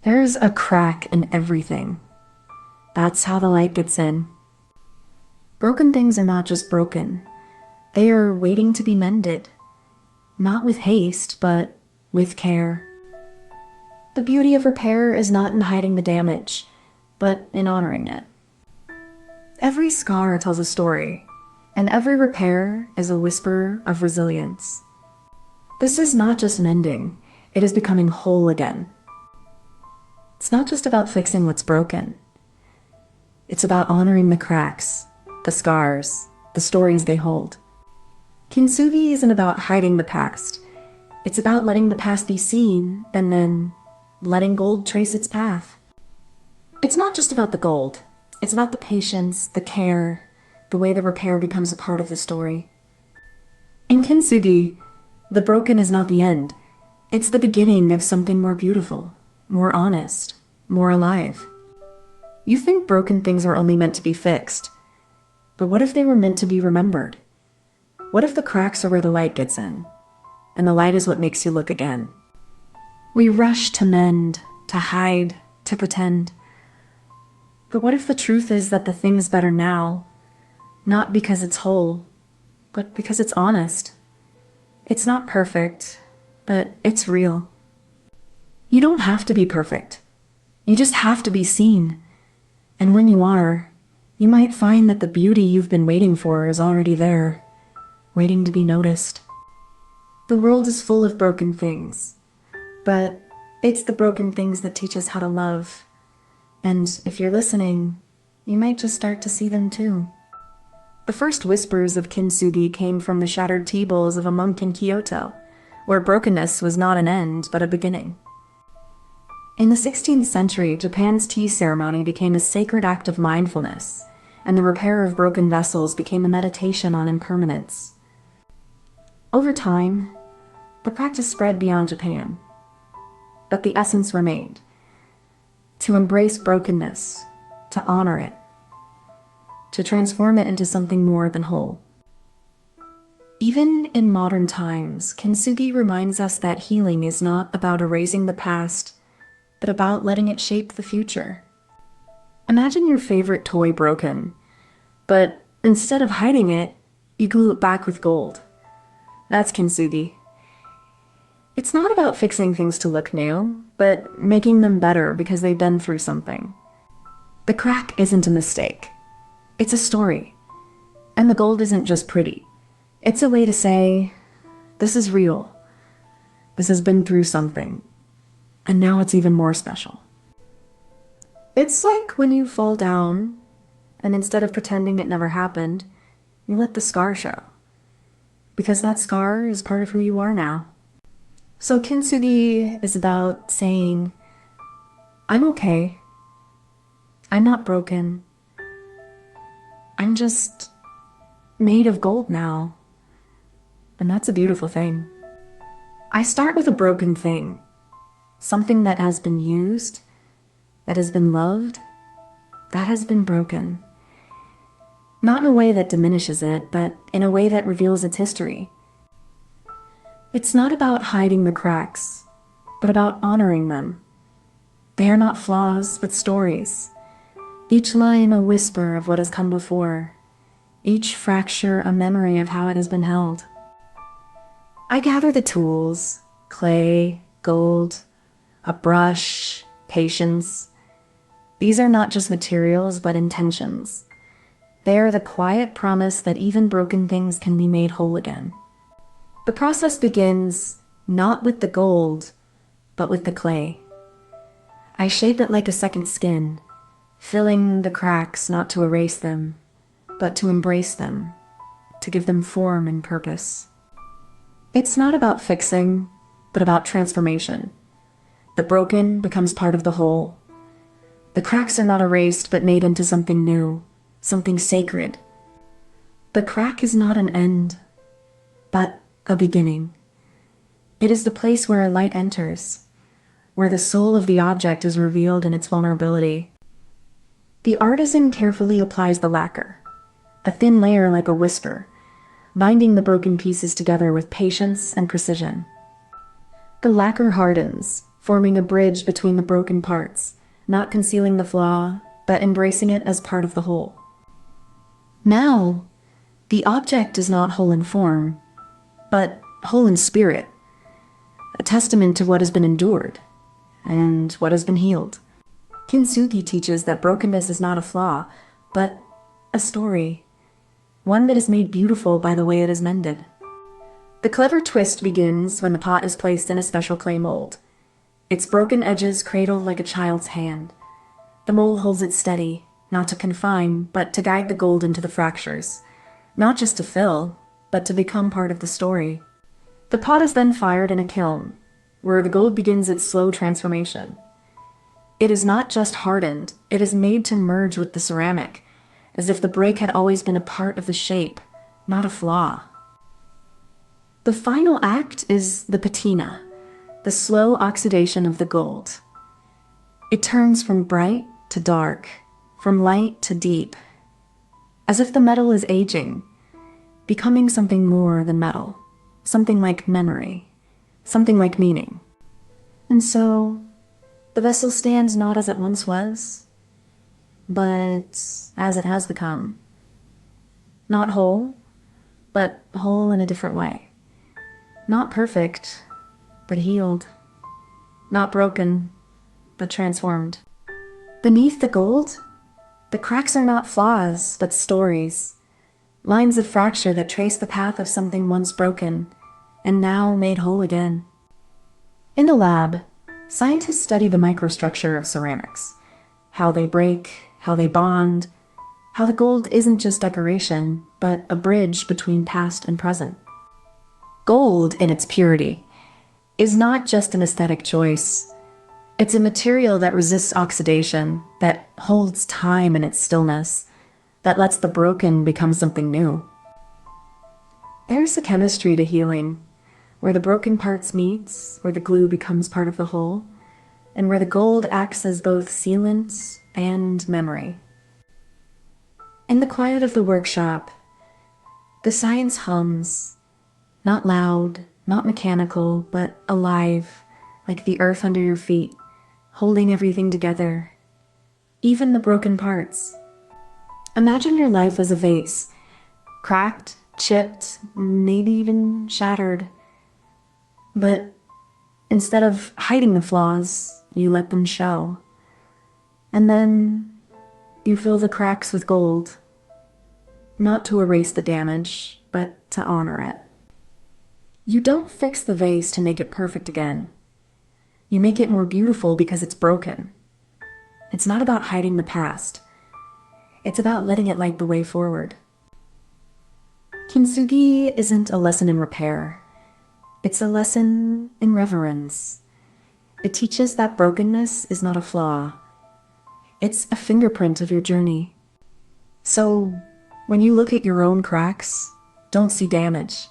There's a crack in everything. That's how the light gets in. Broken things are not just broken. They are waiting to be mended. Not with haste, but with care. The beauty of repair is not in hiding the damage, but in honoring it. Every scar tells a story, and every repair is a whisper of resilience. This is not just mending, it is becoming whole again. It's not just about fixing what's broken. It's about honoring the cracks, the scars, the stories they hold. Kintsugi isn't about hiding the past. It's about letting the past be seen, and then letting gold trace its path. It's not just about the gold. It's about the patience, the care, the way the repair becomes a part of the story. In Kintsugi, the broken is not the end. It's the beginning of something more beautiful, more honest, more alive. You think broken things are only meant to be fixed, but what if they were meant to be remembered? What if the cracks are where the light gets in, and the light is what makes you look again? We rush to mend, to hide, to pretend. But what if the truth is that the thing is better now, not because it's whole, but because it's honest? It's not perfect, but it's real. You don't have to be perfect. You just have to be seen. And when you are, you might find that the beauty you've been waiting for is already there, waiting to be noticed. The world is full of broken things, but it's the broken things that teach us how to love. And if you're listening, you might just start to see them too. The first whispers of Kintsugi came from the shattered tea bowls of a monk in Kyoto, where brokenness was not an end, but a beginning. In the 16th century, Japan's tea ceremony became a sacred act of mindfulness, and the repair of broken vessels became a meditation on impermanence. Over time, the practice spread beyond Japan, but the essence remained: to embrace brokenness, to honor it, to transform it into something more than whole. Even in modern times, Kintsugi reminds us that healing is not about erasing the past, but about letting it shape the future. Imagine your favorite toy broken, but instead of hiding it, you glue it back with gold. That's Kintsugi. It's not about fixing things to look new, but making them better because they've been through something. The crack isn't a mistake. It's a story. And the gold isn't just pretty. It's a way to say, this is real. This has been through something. And now it's even more special. It's like when you fall down, and instead of pretending it never happened, you let the scar show. Because that scar is part of who you are now. So Kintsugi is about saying, I'm okay. I'm not broken. I'm just made of gold now. And that's a beautiful thing. I start with a broken thing. Something that has been used, that has been loved, that has been broken. Not in a way that diminishes it, but in a way that reveals its history. It's not about hiding the cracks, but about honoring them. They are not flaws, but stories. Each line a whisper of what has come before. Each fracture a memory of how it has been held. I gather the tools: clay, gold, a brush, patience. These are not just materials, but intentions. They are the quiet promise that even broken things can be made whole again. The process begins not with the gold, but with the clay. I shape it like a second skin, filling the cracks not to erase them, but to embrace them, to give them form and purpose. It's not about fixing, but about transformation. The broken becomes part of the whole. The cracks are not erased, but made into something new, something sacred. The crack is not an end, but a beginning. It is the place where a light enters, where the soul of the object is revealed in its vulnerability. The artisan carefully applies the lacquer, a thin layer like a whisper, binding the broken pieces together with patience and precision. The lacquer hardens, forming a bridge between the broken parts, not concealing the flaw, but embracing it as part of the whole. Now, the object is not whole in form, but whole in spirit, a testament to what has been endured and what has been healed. Kintsugi teaches that brokenness is not a flaw, but a story, one that is made beautiful by the way it is mended. The clever twist begins when the pot is placed in a special clay mold. Its broken edges cradle like a child's hand. The mold holds it steady, not to confine, but to guide the gold into the fractures. Not just to fill, but to become part of the story. The pot is then fired in a kiln, where the gold begins its slow transformation. It is not just hardened, it is made to merge with the ceramic, as if the break had always been a part of the shape, not a flaw. The final act is the patina, the slow oxidation of the gold. It turns from bright to dark, from light to deep, as if the metal is aging, becoming something more than metal, something like memory, something like meaning. And so, the vessel stands not as it once was, but as it has become. Not whole, but whole in a different way. Not perfect, but healed. Not broken, but transformed. Beneath the gold, the cracks are not flaws, but stories. Lines of fracture that trace the path of something once broken, and now made whole again. In the lab, scientists study the microstructure of ceramics. How they break, how they bond, how the gold isn't just decoration, but a bridge between past and present. Gold, in its purity, is not just an aesthetic choice. It's a material that resists oxidation, that holds time in its stillness, that lets the broken become something new. There's a chemistry to healing, where the broken parts meet, where the glue becomes part of the whole, and where the gold acts as both sealant and memory. In the quiet of the workshop, the science hums, not loud, not mechanical, but alive, like the earth under your feet, holding everything together, even the broken parts. Imagine your life as a vase, cracked, chipped, maybe even shattered. But instead of hiding the flaws, you let them show. And then you fill the cracks with gold, not to erase the damage, but to honor it. You don't fix the vase to make it perfect again. You make it more beautiful because it's broken. It's not about hiding the past. It's about letting it light the way forward. Kintsugi isn't a lesson in repair. It's a lesson in reverence. It teaches that brokenness is not a flaw. It's a fingerprint of your journey. So, when you look at your own cracks, don't see damage.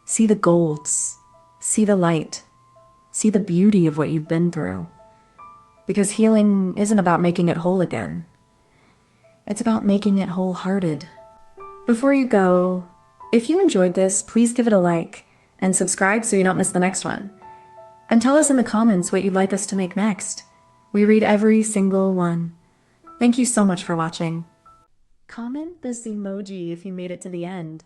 See the golds. See the light. See the beauty of what you've been through. Because healing isn't about making it whole again. It's about making it wholehearted. Before you go, if you enjoyed this, please give it a like and subscribe so you don't miss the next one. And tell us in the comments what you'd like us to make next. We read every single one. Thank you so much for watching. Comment this emoji if you made it to the end.